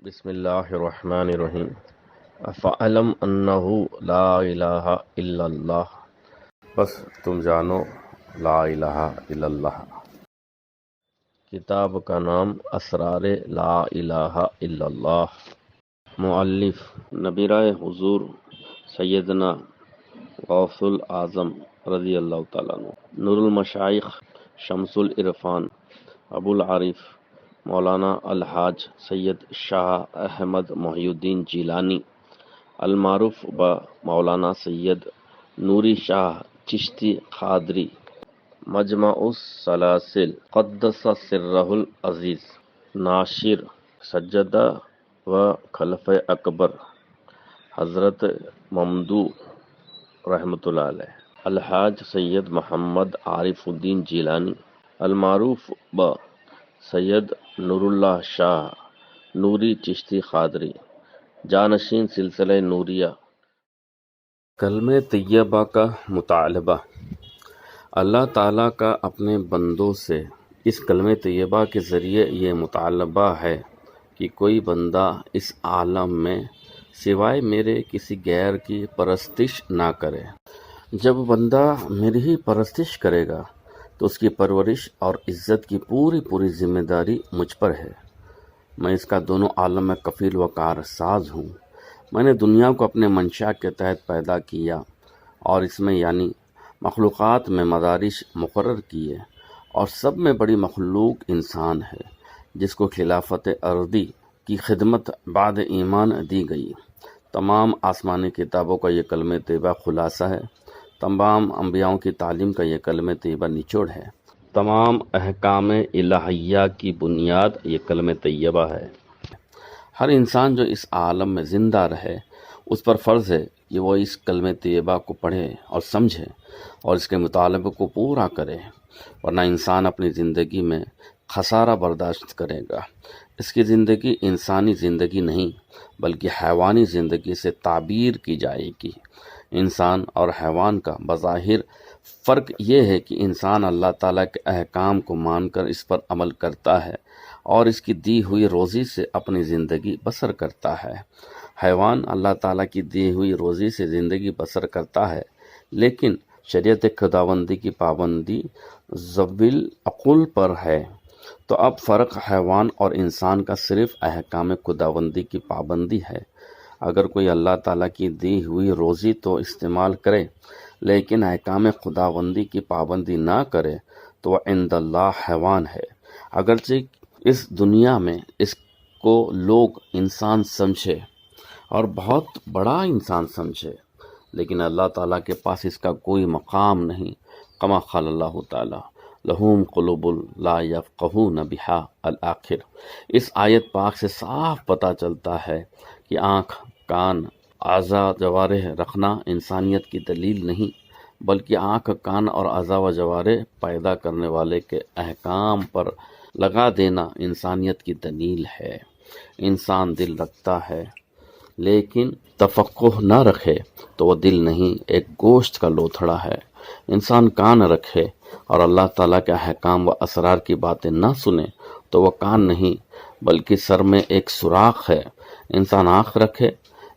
بسم اللہ الرحمن الرحیم فَاعْلَمْ أَنَّهُ لا الہ الا اللہ، بس تم جانو لا الہ الا اللہ۔ کتاب کا نام اسرار لا الہ الا اللہ۔ مؤلف نبیرہ حضور سیدنا غوث الاعظم رضی اللہ تعالیٰ عنہ، نور المشائخ شمس العرفان ابو العارف مولانا الحاج سید شاہ احمد محی الدین جیلانی المعروف با مولانا سید نوری شاہ چشتی قادری، مجمع السلاسل قدس سرہ العزیز، ناشر سجدہ و خلفۂ اکبر حضرت ممدو رحمۃ اللہ علیہ، الحاج سید محمد عارف الدین جیلانی المعروف با سید نور اللہ شاہ نوری چشتی قادری، جانشین سلسلہ نوریہ۔ کلمہ طیبہ کا مطالبہ۔ اللہ تعالیٰ کا اپنے بندوں سے اس کلمہ طیبہ کے ذریعے یہ مطالبہ ہے کہ کوئی بندہ اس عالم میں سوائے میرے کسی غیر کی پرستش نہ کرے۔ جب بندہ میری ہی پرستش کرے گا تو اس کی پرورش اور عزت کی پوری ذمہ داری مجھ پر ہے۔ میں اس کا دونوں عالم میں کفیل و کارساز ہوں۔ میں نے دنیا کو اپنے منشا کے تحت پیدا کیا اور اس میں یعنی مخلوقات میں مدارج مقرر کیے، اور سب میں بڑی مخلوق انسان ہے جس کو خلافت ارضی کی خدمت بعد ایمان دی گئی۔ تمام آسمانی کتابوں کا یہ کلمہ طیبہ خلاصہ ہے، تمام انبیاؤں کی تعلیم کا یہ کلمہ طیبہ نچوڑ ہے، تمام احکام الہیہ کی بنیاد یہ کلمہ طیبہ ہے۔ ہر انسان جو اس عالم میں زندہ رہے اس پر فرض ہے کہ وہ اس کلمہ طیبہ کو پڑھے اور سمجھے اور اس کے مطالبے کو پورا کرے، ورنہ انسان اپنی زندگی میں خسارہ برداشت کرے گا۔ اس کی زندگی انسانی زندگی نہیں بلکہ حیوانی زندگی سے تعبیر کی جائے گی۔ انسان اور حیوان کا بظاہر فرق یہ ہے کہ انسان اللہ تعالیٰ کے احکام کو مان کر اس پر عمل کرتا ہے اور اس کی دی ہوئی روزی سے اپنی زندگی بسر کرتا ہے۔ حیوان اللہ تعالیٰ کی دی ہوئی روزی سے زندگی بسر کرتا ہے لیکن شریعت خداوندی کی پابندی ذوی العقول پر ہے۔ تو اب فرق حیوان اور انسان کا صرف احکام خداوندی کی پابندی ہے۔ اگر کوئی اللہ تعالیٰ کی دی ہوئی روزی تو استعمال کرے لیکن احکام خداوندی کی پابندی نہ کرے تو وہ عند اللہ حیوان ہے، اگرچہ اس دنیا میں اس کو لوگ انسان سمجھے اور بہت بڑا انسان سمجھے، لیکن اللہ تعالیٰ کے پاس اس کا کوئی مقام نہیں۔ کما قال اللہ تعالیٰ لہم قلوب لا یفقہون بہا الآخر۔ اس آیت پاک سے صاف پتہ چلتا ہے کہ آنکھ، کان، اعضاء جوارح رکھنا انسانیت کی دلیل نہیں بلکہ آنکھ، کان اور اعضاء و جوارح پیدا کرنے والے کے احکام پر لگا دینا انسانیت کی دلیل ہے۔ انسان دل رکھتا ہے لیکن تفقہ نہ رکھے تو وہ دل نہیں، ایک گوشت کا لوتھڑا ہے۔ انسان کان رکھے اور اللہ تعالیٰ کے احکام و اسرار کی باتیں نہ سنے تو وہ کان نہیں بلکہ سر میں ایک سوراخ ہے۔ انسان آنکھ رکھے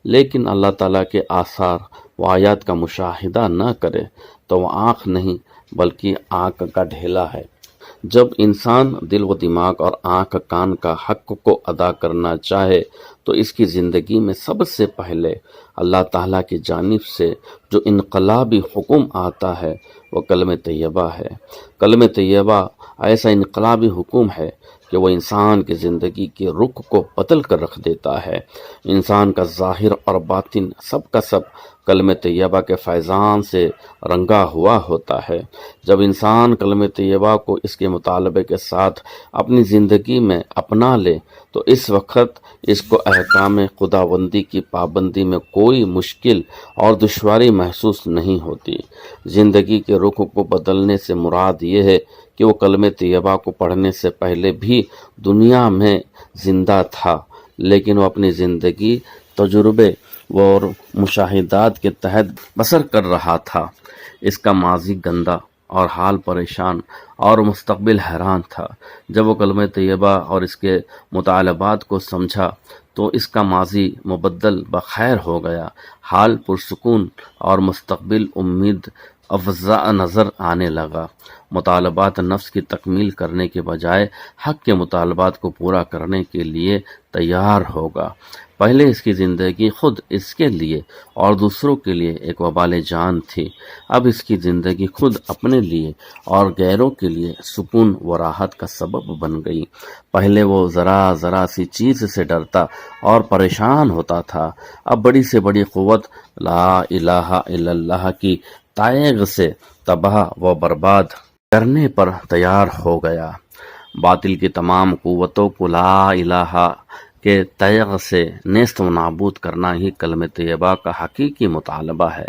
لیکن اللہ تعالیٰ کے آثار و آیات کا مشاہدہ نہ کرے تو وہ آنکھ نہیں بلکہ آنکھ کا ڈھیلا ہے۔ جب انسان دل و دماغ اور آنکھ کان کا حق کو ادا کرنا چاہے تو اس کی زندگی میں سب سے پہلے اللہ تعالیٰ کی جانب سے جو انقلابی حکم آتا ہے وہ کلمہ طیبہ ہے۔ کلمہ طیبہ ایسا انقلابی حکم ہے کہ وہ انسان کی زندگی کے رخ کو بدل کر رکھ دیتا ہے۔ انسان کا ظاہر اور باطن سب کا سب کلمہ طیبہ کے فیضان سے رنگا ہوا ہوتا ہے۔ جب انسان کلمہ طیبہ کو اس کے مطالبے کے ساتھ اپنی زندگی میں اپنا لے تو اس وقت اس کو احکام خداوندی کی پابندی میں کوئی مشکل اور دشواری محسوس نہیں ہوتی۔ زندگی کے رخ کو بدلنے سے مراد یہ ہے کہ وہ کلمہ طیبہ کو پڑھنے سے پہلے بھی دنیا میں زندہ تھا لیکن وہ اپنی زندگی تجربے اور مشاہدات کے تحت بسر کر رہا تھا۔ اس کا ماضی گندا اور حال پریشان اور مستقبل حیران تھا۔ جب وہ کلمہ طیبہ اور اس کے مطالبات کو سمجھا تو اس کا ماضی مبدل بخیر ہو گیا، حال پرسکون اور مستقبل امید افزا نظر آنے لگا۔ مطالبات نفس کی تکمیل کرنے کے بجائے حق کے مطالبات کو پورا کرنے کے لیے تیار ہوگا۔ پہلے اس کی زندگی خود اس کے لیے اور دوسروں کے لیے ایک وبال جان تھی، اب اس کی زندگی خود اپنے لیے اور غیروں کے لیے سکون و راحت کا سبب بن گئی۔ پہلے وہ ذرا سی چیز سے ڈرتا اور پریشان ہوتا تھا، اب بڑی سے بڑی قوت لا الہ الا اللہ کی تائغ سے تباہ و برباد کرنے پر تیار ہو گیا۔ باطل کی تمام قوتوں کو لا الہ کے تیغ سے نیست و نابود کرنا ہی کلمہ طیبہ کا حقیقی مطالبہ ہے۔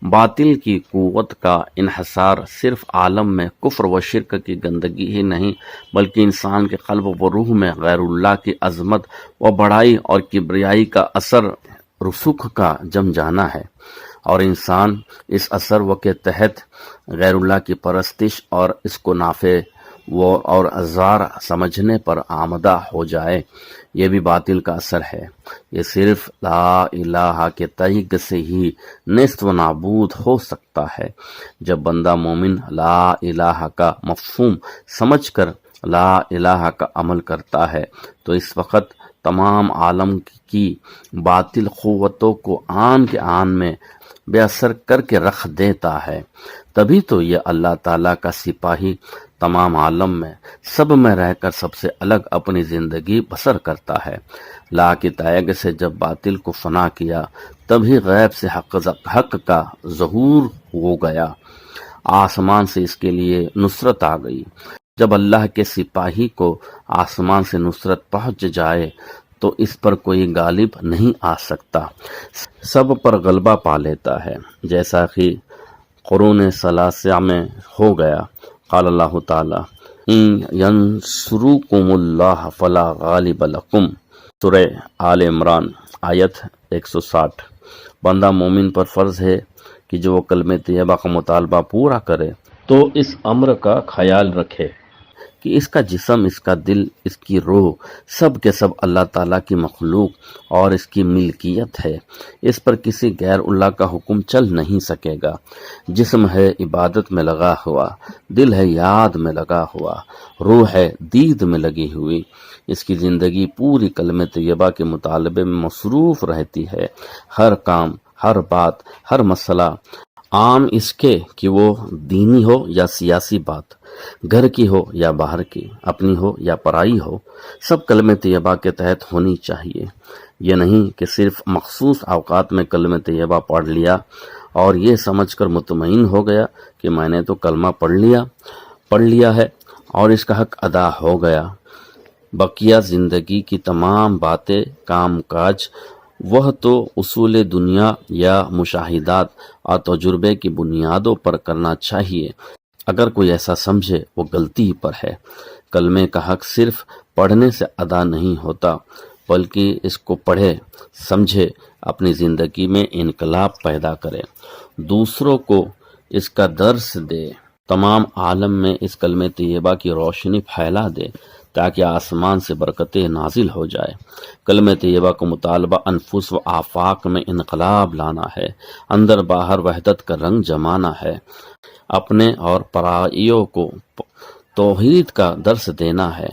باطل کی قوت کا انحصار صرف عالم میں کفر و شرک کی گندگی ہی نہیں، بلکہ انسان کے قلب و روح میں غیر اللہ کی عظمت و بڑائی اور کبریائی کا اثر رسوخ کا جم جانا ہے، اور انسان اس اثر و کے تحت غیر اللہ کی پرستش اور اس کو نافع اور ازار سمجھنے پر آمدہ ہو جائے، یہ بھی باطل کا اثر ہے۔ یہ صرف لا الہ کے تیغ سے ہی نیست و نابود ہو سکتا ہے۔ جب بندہ مومن لا الہ کا مفہوم سمجھ کر لا الہ کا عمل کرتا ہے تو اس وقت تمام عالم کی باطل قوتوں کو آن کے آن میں بے اثر کر کے رکھ دیتا ہے۔ تبھی تو یہ اللہ تعالیٰ کا سپاہی تمام عالم میں سب میں رہ کر سب سے الگ اپنی زندگی بسر کرتا ہے۔ لا کی تائغ سے جب باطل کو فنا کیا تبھی غیب سے حق کا ظہور ہو گیا، آسمان سے اس کے لیے نصرت آ گئی۔ جب اللہ کے سپاہی کو آسمان سے نصرت پہنچ جائے تو اس پر کوئی غالب نہیں آ سکتا، سب پر غلبہ پا لیتا ہے، جیسا کہ قرون ثلاثہ میں ہو گیا۔ قال اللہ تعالی ان ینصرکم اللہ فلا غالب لکم، سورہ آل عمران آیت 160۔ بندہ مومن پر فرض ہے کہ جو وہ کلمہ طیبہ کا مطالبہ پورا کرے تو اس امر کا خیال رکھے کہ اس کا جسم، اس کا دل، اس کی روح سب کے سب اللہ تعالیٰ کی مخلوق اور اس کی ملکیت ہے، اس پر کسی غیر اللہ کا حکم چل نہیں سکے گا۔ جسم ہے عبادت میں لگا ہوا، دل ہے یاد میں لگا ہوا، روح ہے دید میں لگی ہوئی، اس کی زندگی پوری کلمہ طیبہ کے مطالبے میں مصروف رہتی ہے۔ ہر کام، ہر بات، ہر مسئلہ عام اس کے کہ وہ دینی ہو یا سیاسی بات، گھر کی ہو یا باہر کی، اپنی ہو یا پرائی ہو، سب کلمہ طیبہ کے تحت ہونی چاہیے۔ یہ نہیں کہ صرف مخصوص اوقات میں کلمہ طیبہ پڑھ لیا اور یہ سمجھ کر مطمئن ہو گیا کہ میں نے تو کلمہ پڑھ لیا ہے اور اس کا حق ادا ہو گیا، بقیہ زندگی کی تمام باتیں، کام کاج وہ تو اصول دنیا یا مشاہدات اور تجربے کی بنیادوں پر کرنا چاہیے۔ اگر کوئی ایسا سمجھے وہ غلطی پر ہے۔ کلمے کا حق صرف پڑھنے سے ادا نہیں ہوتا، بلکہ اس کو پڑھے، سمجھے، اپنی زندگی میں انقلاب پیدا کرے، دوسروں کو اس کا درس دے، تمام عالم میں اس کلمہ طیبہ کی روشنی پھیلا دے تاکہ آسمان سے برکتیں نازل ہو جائے۔ کلمہ طیبہ کا مطالبہ انفس و آفاق میں انقلاب لانا ہے، اندر باہر وحدت کا رنگ جمانا ہے، اپنے اور پرائیوں کو توحید کا درس دینا ہے۔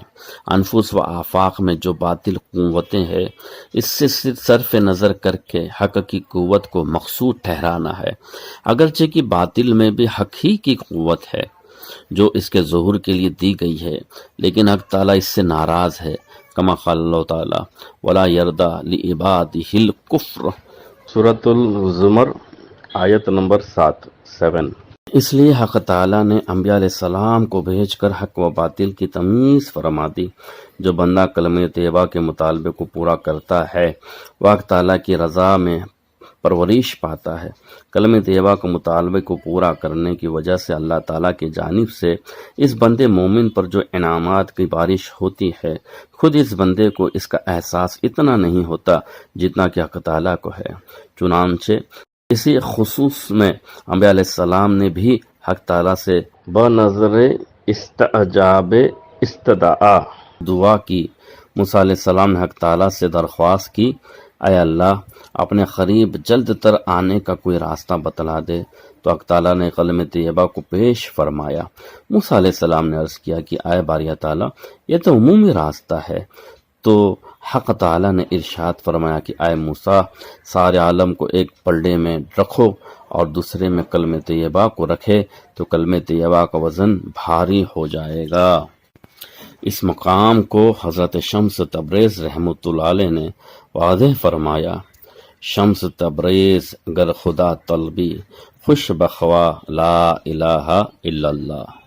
انفس و آفاق میں جو باطل قوتیں ہیں اس سے صرف نظر کر کے حق کی قوت کو مقصود ٹھہرانا ہے، اگرچہ کہ باطل میں بھی حق ہی کی قوت ہے جو اس کے ظہور کے لیے دی گئی ہے، لیکن حق تعالیٰ اس سے ناراض ہے، کما قال اللہ تعالیٰ ولا یرضی لعبادہ الکفر، سورۃ الزمر آیت نمبر 7۔ اس لیے حق تعالیٰ نے انبیاء علیہ السلام کو بھیج کر حق و باطل کی تمیز فرما دی۔ جو بندہ کلمہ طیبہ کے مطالبے کو پورا کرتا ہے وہ حق تعالیٰ کی رضا میں پرورش پاتا ہے۔ کلمہ طیبہ کے مطالبے کو پورا کرنے کی وجہ سے اللہ تعالیٰ کی جانب سے اس بندے مومن پر جو انعامات کی بارش ہوتی ہے، خود اس بندے کو اس کا احساس اتنا نہیں ہوتا جتنا کہ حق تعالیٰ کو ہے۔ چنانچہ اسی خصوص میں انبیاء علیہ السلام نے بھی حق تعالیٰ سے بنظر استعجاب استدعا دعا کی، موسیٰ علیہ السلام نے حق تعالیٰ سے درخواست کی، اے اللہ اپنے قریب جلد تر آنے کا کوئی راستہ بتلا دے، تو حق تعالیٰ نے کلمہ طیبہ کو پیش فرمایا۔ موسیٰ علیہ السلام نے عرض کیا کہ اے باری تعالیٰ یہ تو عمومی راستہ ہے، تو حق تعالیٰ نے ارشاد فرمایا کہ اے موسیٰ سارے عالم کو ایک پلڑے میں رکھو اور دوسرے میں کلمہ طیبہ کو رکھے تو کلمہ طیبہ کا وزن بھاری ہو جائے گا۔ اس مقام کو حضرت شمس تبریز رحمۃ اللہ علیہ نے واضح فرمایا، شمس تبریز گر خدا طلبی خوش بخوا لا الہ الا اللہ۔